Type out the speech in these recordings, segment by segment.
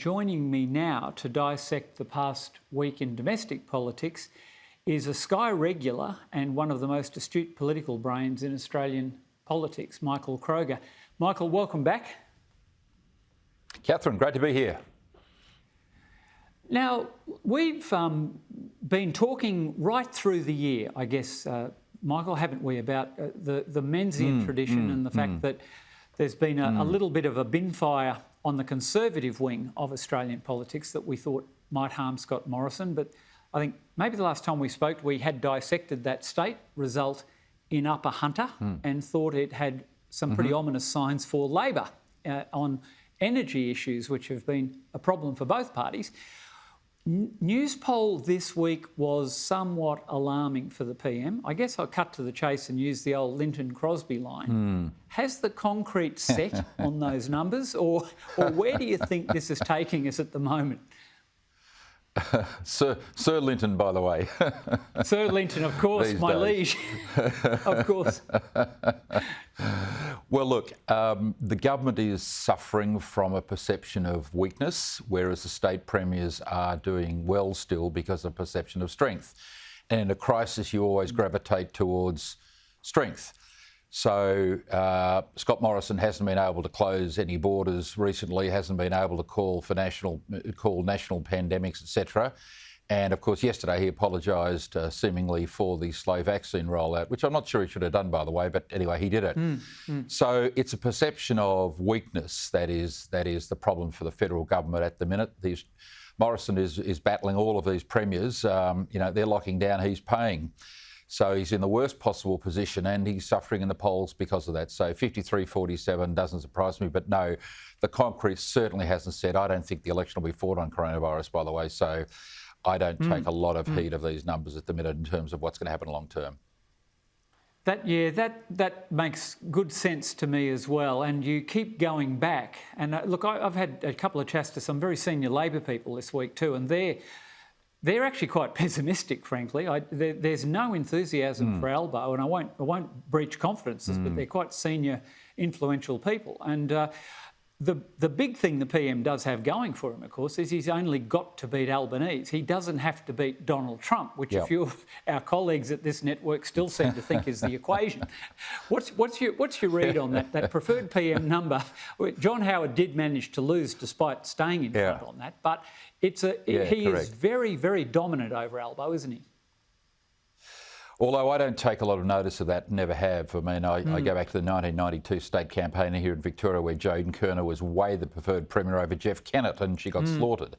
Joining me now to dissect the past week in domestic politics is a Sky regular and one of the most astute political brains in Australian politics, Michael Kroger. Michael, welcome back. Catherine, great to be here. Now, we've been talking right through the year, I guess, Michael, haven't we, about the Menzies tradition and the fact that there's been a little bit of a bin fire on the Conservative wing of Australian politics that we thought might harm Scott Morrison. But I think maybe the last time we spoke, we had dissected that state result in Upper Hunter and thought it had some pretty ominous signs for Labor on energy issues, which have been a problem for both parties. News poll this week was somewhat alarming for the PM. I guess I'll cut to the chase and use the old Linton Crosby line. Has the concrete set on those numbers, or where do you think this is taking us at the moment? Sir Linton, by the way. Sir Linton, of course, my liege. Of course. Well, look, the government is suffering from a perception of weakness, whereas the state premiers are doing well still because of perception of strength. And in a crisis, you always gravitate towards strength. So Scott Morrison hasn't been able to close any borders recently, hasn't been able to call national pandemics, etc. And of course, yesterday he apologised seemingly for the slow vaccine rollout, which I'm not sure he should have done, by the way, but anyway, he did it. So it's a perception of weakness that is the problem for the federal government at the minute. Morrison is battling all of these premiers. They're locking down, he's paying. So he's in the worst possible position and he's suffering in the polls because of that. So 53-47 doesn't surprise me, but no, the concrete certainly hasn't said. I don't think the election will be fought on coronavirus, by the way. So I don't take a lot of heed of these numbers at the minute in terms of what's going to happen long term. That makes good sense to me as well. And you keep going back. And look, I've had a couple of chats to some very senior Labor people this week too, and they're actually quite pessimistic, frankly. There's no enthusiasm for Albo, and I won't breach confidences, but they're quite senior, influential people. And the big thing the PM does have going for him, of course, is he's only got to beat Albanese. He doesn't have to beat Donald Trump, which a few of our colleagues at this network still seem to think is the equation. What's your read on that preferred PM number? John Howard did manage to lose despite staying in front on that, but he is very, very dominant over Albo, isn't he? Although I don't take a lot of notice of that, never have. I mean, I go back to the 1992 state campaign here in Victoria where Jane Kerner was way the preferred premier over Jeff Kennett and she got slaughtered.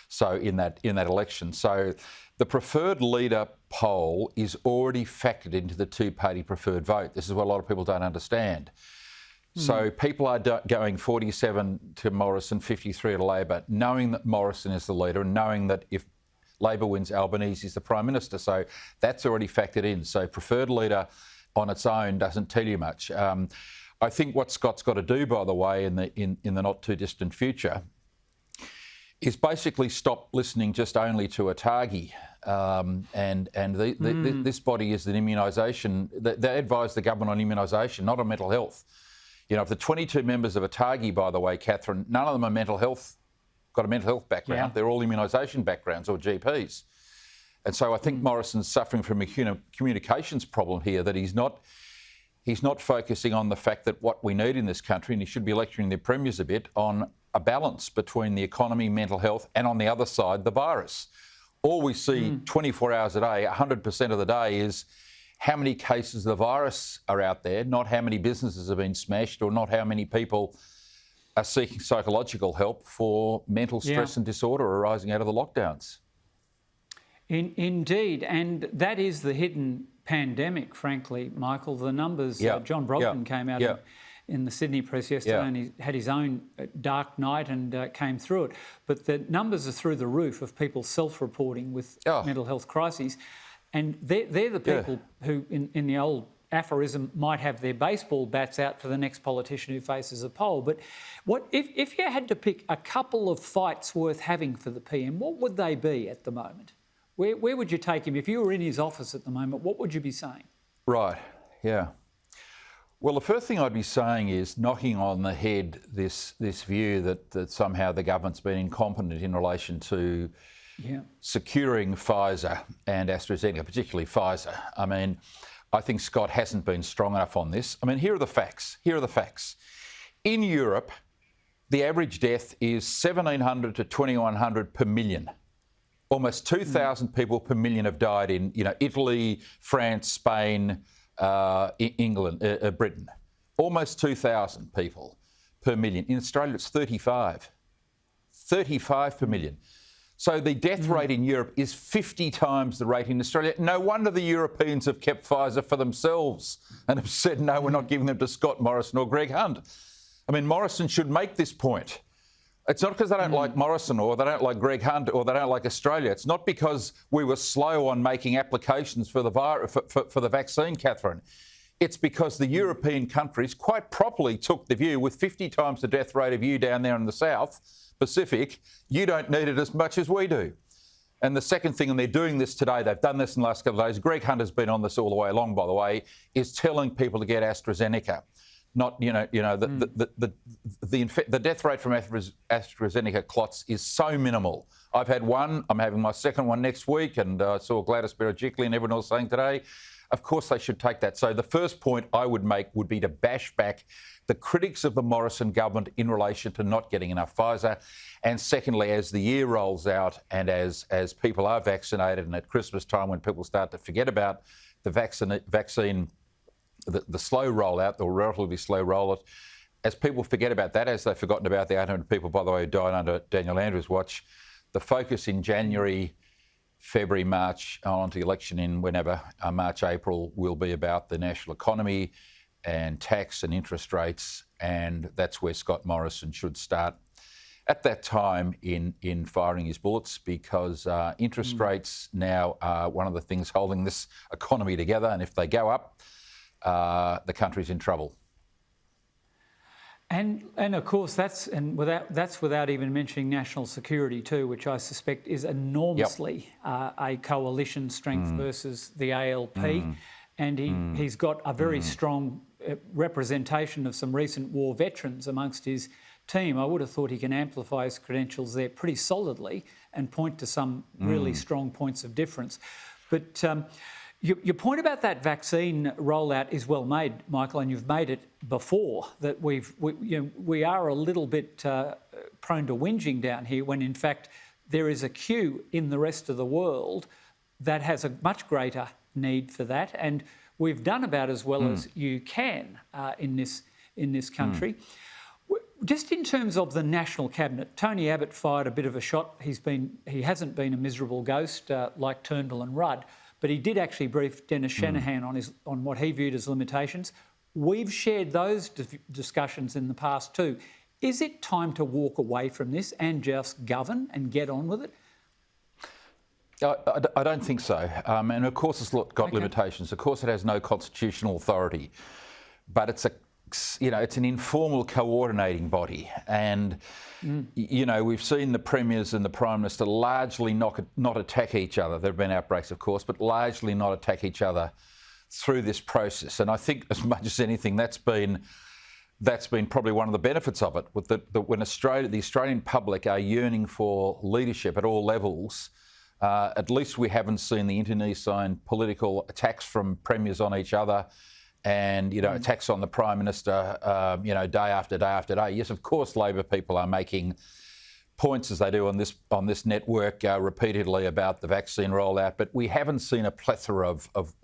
So in that election. So the preferred leader poll is already factored into the two-party preferred vote. This is what a lot of people don't understand. So people are going 47 to Morrison, 53 to Labor, knowing that Morrison is the leader and knowing that if Labor wins, Albanese is the Prime Minister. So that's already factored in. So preferred leader on its own doesn't tell you much. I think what Scott's got to do, by the way, in the not too distant future, is basically stop listening just only to ATAGI. This body is an immunisation. They advise the government on immunisation, not on mental health. You know, of the 22 members of ATAGI, by the way, Catherine, none of them are got a mental health background. Yeah. They're all immunisation backgrounds or GPs. And so I think Morrison's suffering from a communications problem here, that he's not focusing on the fact that what we need in this country, and he should be lecturing their premiers a bit, on a balance between the economy, mental health, and on the other side, the virus. All we see 24 hours a day, 100% of the day, is how many cases of the virus are out there, not how many businesses have been smashed or not how many people are seeking psychological help for mental stress and disorder arising out of the lockdowns. Indeed, and that is the hidden pandemic, frankly, Michael. The numbers, John Brogden came out in the Sydney press yesterday and he had his own dark night and came through it. But the numbers are through the roof of people self-reporting with mental health crises. And they're the people who, in the old aphorism, might have their baseball bats out for the next politician who faces a poll. But if you had to pick a couple of fights worth having for the PM, what would they be at the moment? Where would you take him? If you were in his office at the moment, what would you be saying? Right, yeah. Well, the first thing I'd be saying is knocking on the head this view that somehow the government's been incompetent in relation to securing Pfizer and AstraZeneca, particularly Pfizer. I mean, I think Scott hasn't been strong enough on this. I mean, here are the facts. In Europe, the average death is 1,700 to 2,100 per million. Almost 2,000 people per million have died in, Italy, France, Spain, England, Britain. Almost 2,000 people per million. In Australia, it's 35. 35 per million. So the death rate in Europe is 50 times the rate in Australia. No wonder the Europeans have kept Pfizer for themselves and have said, no, we're not giving them to Scott Morrison or Greg Hunt. I mean, Morrison should make this point. It's not because they don't like Morrison or they don't like Greg Hunt or they don't like Australia. It's not because we were slow on making applications for the vaccine, Catherine. It's because the European countries quite properly took the view, with 50 times the death rate of you down there in the South Pacific, you don't need it as much as we do. And the second thing, and they're doing this today, they've done this in the last couple of days, Greg Hunt has been on this all the way along, by the way, is telling people to get AstraZeneca. Not, the death rate from AstraZeneca clots is so minimal. I've had one, I'm having my second one next week, and I saw Gladys Berejiklian and everyone else saying today, of course they should take that. So the first point I would make would be to bash back the critics of the Morrison government in relation to not getting enough Pfizer. And secondly, as the year rolls out and as people are vaccinated, and at Christmas time when people start to forget about the vaccine, the slow rollout, or relatively slow rollout, as people forget about that, as they've forgotten about the 800 people, by the way, who died under Daniel Andrews' watch, the focus in January, February, March, on to the election in whenever, March, April, will be about the national economy and tax and interest rates, and that's where Scott Morrison should start at that time in firing his bullets, because interest rates now are one of the things holding this economy together, and if they go up, the country's in trouble. And of course that's without even mentioning national security too, which I suspect is enormously a coalition strength versus the ALP, and he's got a very strong representation of some recent war veterans amongst his team. I would have thought he can amplify his credentials there pretty solidly and point to some really strong points of difference. But your point about that vaccine rollout is well made, Michael, and you've made it before, that we are a little bit prone to whinging down here, when in fact there is a queue in the rest of the world that has a much greater need for that, and we've done about as well as you can in this country. Just in terms of the National Cabinet, Tony Abbott fired a bit of a shot. He hasn't been a miserable ghost like Turnbull and Rudd, but he did actually brief Dennis Shanahan on what he viewed as limitations. We've shared those discussions in the past too. Is it time to walk away from this and just govern and get on with it? I don't think so. And of course it's got limitations. Of course it has no constitutional authority, but it's an informal coordinating body, and we've seen the premiers and the Prime Minister largely not attack each other. There have been outbreaks, of course, but largely not attack each other through this process. And I think, as much as anything, that's been probably one of the benefits of it. When the Australian public are yearning for leadership at all levels, at least we haven't seen the internecine political attacks from premiers on each other, and attacks on the Prime Minister, day after day after day. Yes, of course, Labor people are making points, as they do on this network repeatedly, about the vaccine rollout, but we haven't seen a plethora of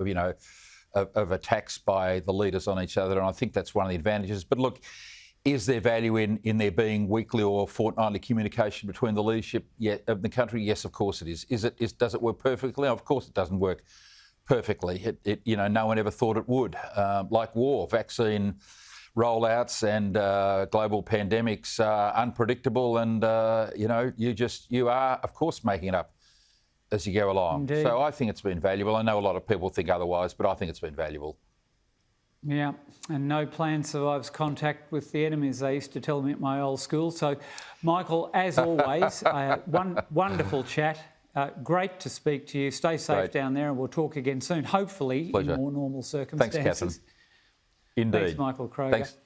attacks by the leaders on each other, and I think that's one of the advantages. But look, is there value in there being weekly or fortnightly communication between the leadership of the country? Yes, of course it is. Does it work perfectly? Of course it doesn't work perfectly. No one ever thought it would. Like war, vaccine rollouts and global pandemics are unpredictable, and you are, of course, making it up as you go along. Indeed. So I think it's been valuable. I know a lot of people think otherwise, but I think it's been valuable. Yeah, and no plan survives contact with the enemy, as they used to tell me at my old school. So, Michael, as always, wonderful chat. Great to speak to you. Stay safe down there, and we'll talk again soon, hopefully. Pleasure. In more normal circumstances. Thanks, Catherine. Indeed. Thanks, Michael Kroger. Thanks.